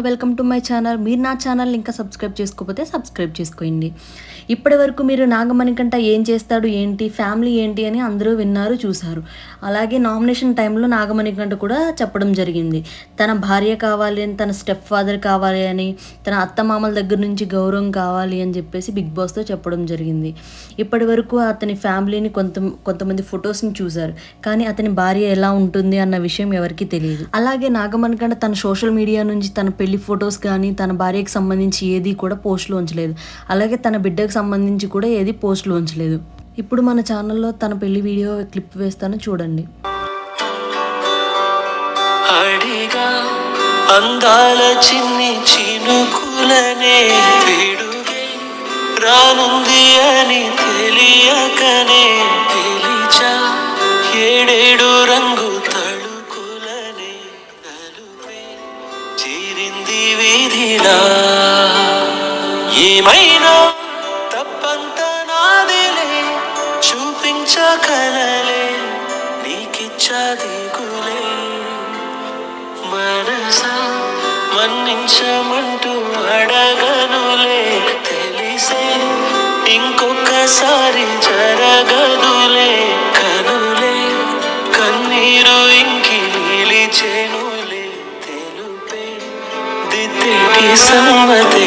Welcome to my channel. మీరు నా channel ఇంకా సబ్స్క్రైబ్ చేసుకోకపోతే సబ్స్క్రైబ్ చేసుకోండి. ఇప్పటి వరకు మీరు నాగమణికంఠ ఏం చేస్తాడు ఏంటి, ఫ్యామిలీ ఏంటి అని అందరూ విన్నారు, చూశారు. అలాగే నామినేషన్ టైంలో నాగమణికంఠ కూడా చెప్పడం జరిగింది. తన భార్య కావాలి అని, తన స్టెప్ ఫాదర్ కావాలి అని, తన అత్తమామల దగ్గర నుంచి గౌరవం కావాలి అని చెప్పేసి బిగ్ బాస్తో చెప్పడం జరిగింది. ఇప్పటి వరకు అతని ఫ్యామిలీని కొంతమంది ఫొటోస్ని చూశారు, కానీ అతని భార్య ఎలా ఉంటుంది అన్న విషయం ఎవరికీ తెలియదు. అలాగే నాగమణికంఠ తన సోషల్ మీడియా నుంచి తన పెళ్లి ఫొటోస్ కానీ తన భార్యకి సంబంధించి ఏది కూడా పోస్టులు ఉంచలేదు. అలాగే తన బిడ్డకు సంబంధించి కూడా ఏది పోస్టులు ఉంచలేదు. ఇప్పుడు మన ఛానల్లో తన పెళ్లి వీడియో క్లిప్ వేస్తాను, చూడండి. అడిగా అందాల చిన్ని చినుకులనే పిడుగే రానుంది అని తెలియకనే పిలిచా ఏడేడు రంగు తళుకులనే నలుపే చీరింది వీధిలా. ఏమైనా తప్పంత నాదిలే, చూపించకలలే నీకిచ్చది గులే. మనసా మన్నించమంటూ అడగనులే, తెలిసే ఇంకొకసారి జరగదులే. కనులే కన్నీరు ఇంకి నిలిచేనులే, తెలుపే దిద్దేటి సమ్మతే.